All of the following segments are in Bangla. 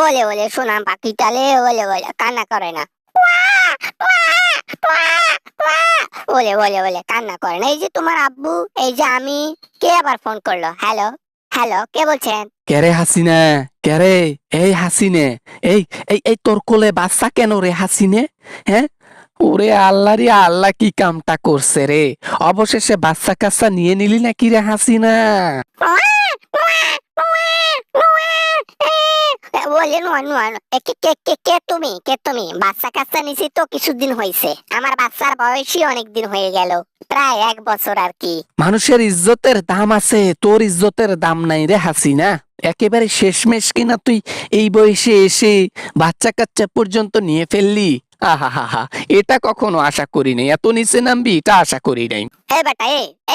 ওলে ওলে সোনা পাখিটালে ওলে ওলে কান্না করে না। ওলে ওলে ওলে কান্না করে না। এই যে তোমার আব্বু, এই যে আমি। কে আবার ফোন করলো? হ্যালো হ্যালো, কে বলছেন? কে রে হাসিনা? কে রে? এই হাসিনে, এই এই এই তোর কোলে বাচ্চা কেন রে হাসিনে? হ্যাঁ, ওরে আল্লাহ রে আল্লাহ, কি কামটা করছে রে? অবশেষে বাচ্চা কাচ্চা নিয়ে নিলি নাকি রে হাসিনা? বলে নোয়া নোয়া কে কে কে কে তুমি? কে তুমি? বাচ্চা কাচ্চা নিছি তো কিছুদিন হয়েছে। আমার বাচ্চার বয়সই অনেক দিন হয়ে গেল, প্রায় 1 বছর আর কি। মানুষের ইজ্জতের দাম আছে, তোর ইজ্জতের দাম নাই রে হাসিনা। একেবারে শেষমেশ কিনা তুই এই বয়সে এসে বাচ্চা কাচ্চা পর্যন্ত নিয়ে ফেললি। আহা হা হা, এটা কখনো আশা করি নাই, এত নিচে নামবি এটা আশা করি নাই। এ বেটা,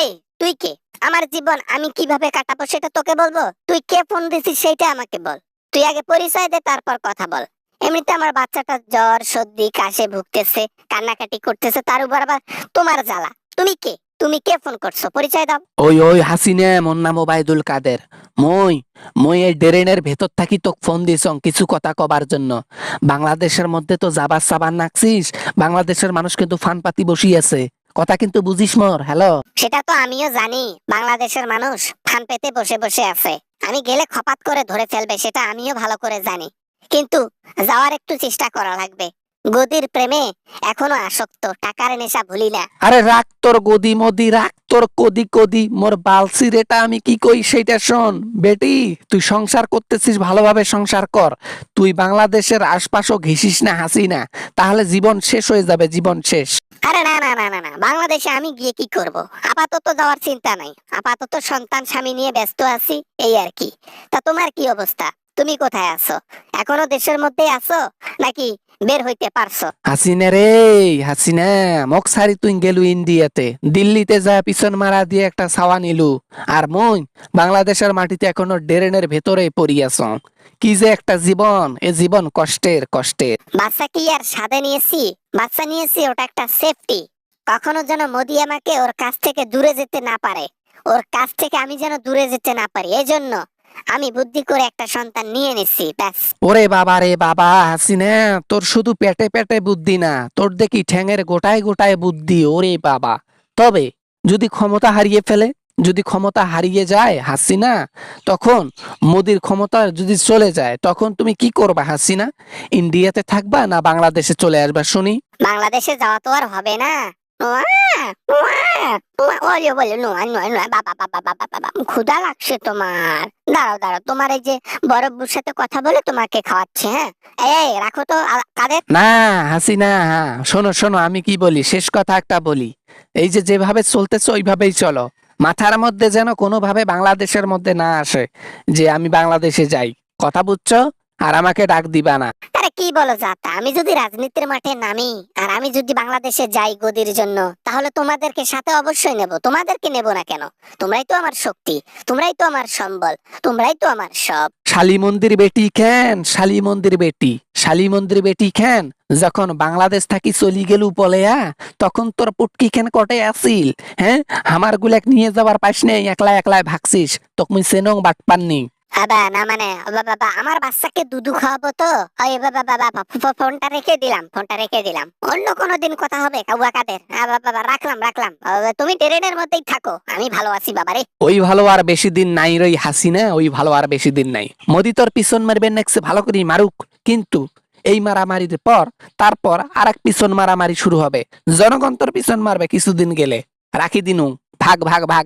এই তুই কে? আমার জীবন আমি কিভাবে কাটাবো সেটা তোকে বলবো? তুই কে ফোন দিছিস সেইটা আমাকে বল। তুই আগে পরিচয় দে, তারপর কথা বল। এমনিতে আমার বাচ্চাটা জ্বর সর্দি কাশে ভুগতেছে, কান্নাকাটি করতেছে, তার উপর আবার তোমার জ্বালা। তুমি কে? তুমি কে ফোন করছো? পরিচয় দাও। ওই ওই হাসিনে, মোর নাম ওবায়দুল কাদের। মই মই এই ড্রেনের ভেতর থাকি তোকে ফোন দিছং কিছু কথা কবার জন্য। বাংলাদেশের মধ্যে তো যাবার সাবার নাকছিস, বাংলাদেশের মানুষ কিন্তু ফান পাতি বসি আছে, কথা কিন্তু বুঝিস মোর। হ্যালো, সেটা তো আমিও জানি, বাংলাদেশের মানুষ ফান পেতে বসে বসে আছে। আমি গেলে খপাত করে ধরে ফেলবে, সেটা আমিও ভালো করে জানি। কিন্তু যাওয়ার একটু চেষ্টা করা লাগবে। গদির প্রেমে এখনো আসক্ত, টাকার নেশা ভুলি না। আরে রাখ তোর গদি মদি, রাখ তোর কদি কদি, মোর বালসি রেটা আমি কি কই সেইটা শোন। বেটি, তুই সংসার করতেছিস, ভালোভাবে সংসার কর। তুই বাংলাদেশের আশপাশও ঘেসিস না হাসিনা, তাহলে জীবন শেষ হয়ে যাবে, জীবন শেষ। আরে না না না না না, বাংলাদেশে আমি গিয়ে কি করব? আপাতত যাওয়ার চিন্তা নাই, আপাতত সন্তান স্বামী নিয়ে ব্যস্ত আছি, এই আর কি। তা তোমার কি অবস্থা? তুমি কোথায় আছো? এখনো দেশের মধ্যেই আছো নাকি বের হইতে পারছো? হাসিনা রে, হাসিনা, মক সারি তুই গেলু ইন্ডিয়াতে, দিল্লিতে যা পিছন মারা দিয়ে একটা ছাওয়া নিলু। আর মুই বাংলাদেশের মাটিতে এখনো ড্রেনের ভেতরে পড়িয়াছ। কি যে একটা জীবন, এ জীবন কষ্টের কষ্টের। বাচ্চা কি আর সাথে নিয়েছি? বাচ্চা নিয়েছি, ওটা একটা সেফটি। কখনো যেন মোদি আমাকে ওর কাছ থেকে দূরে যেতে না পারে, ওর কাছ থেকে আমি যেন দূরে যেতে না পারি, এজন্য আমি বুদ্ধি করে একটা সন্তান নিয়ে নিছি, ব্যাস। ওরে বাবা রে বাবা, হাসিনা, তোর শুধু পেটে পেটে বুদ্ধি না, তোর দেখি ঠ্যাঙের গোটায় গোটায় বুদ্ধি। ওরে বাবা, তবে যদি ক্ষমতা হারিয়ে ফেলে, যদি ক্ষমতা হারিয়ে যায় হাসিনা, তখন মোদির ক্ষমতা যদি চলে যায়, তখন তুমি কি করবা হাসিনা? ইন্ডিয়াতে থাকবা না বাংলাদেশে চলে আসবা শুনি? বাংলাদেশে যাওয়া তো আর হবে না। উয়া, উয়া, উয়া, ওরে বলে নোয়া নোয়া নোয়া, বাবা বাবা বাবা বাবা, ক্ষুধা লাগছে তোমার? দাঁড়াও দাঁড়াও, তোমার এই যে বরফুর সাথে কথা বলে তোমাকে খাওয়াচ্ছে, হ্যাঁ? এই রাখো তো কাদের। না হাসিনা, হ্যাঁ, শোনো শোনো, আমি কি বলি, শেষ কথা একটা বলি। এই যে যেভাবে চলতেছে ওইভাবেই চলো। মাথার মধ্যে যেন কোনোভাবে বাংলাদেশের মধ্যে না আসে যে আমি বাংলাদেশে যাই, কথা বুঝছো? আর আমাকে ডাক দিবা না। আরে কি বলো যাতা, আমি যদি রাজনীতির মাঠে নামি আর আমি যদি বাংলাদেশে যাই গদির জন্য, তাহলে তোমাদেরকে সাথে অবশ্যই নেব। তোমাদেরকে নেব না কেন? তোমরাই তো আমার শক্তি, তোমরাই তো আমার সম্বল, তোমরাই তো আমার সব। শালী মন্দির বেটি খেন, শালী মন্দির বেটি, শালী মন্দির বেটি খেন। যখন বাংলাদেশ থাকি চলি গেলু পলেয়া, তখন তোর পুটকি খেন কটে আসিল? হ্যাঁ, আমার গুলাক নিয়ে যাবার পাইস নেই, একলা একলা ভাগছিস, তোক মুই সেনং বাট পাননি। বাবা না মানে, বাবা আমার বাচ্চাকে দুধু খাওয়াবো তো, ওই বাবা বাবা ফোনটা রেখে দিলাম, ফোনটা রেখে দিলাম। অন্য কোনো দিন কথা হবে কাউয়া কাদের। বাবা রাখলাম রাখলাম। তুমি ট্রেনের মধ্যেই থাকো, আমি ভালো আছি বাবারে। ওই ভালো আর বেশি দিন নাই রই হাসিনা, ওই ভালো আর বেশি দিন নাই। মোদি তোর পিছন মারবেন নেক্সট ভালো করে মারুক, কিন্তু এই মারামারির পর তারপর আর এক পিছন মারামারি শুরু হবে। জনগণ তোর পিছন মারবে কিছুদিন গেলে। রাখি দিনু, ভাগ ভাগ ভাগ।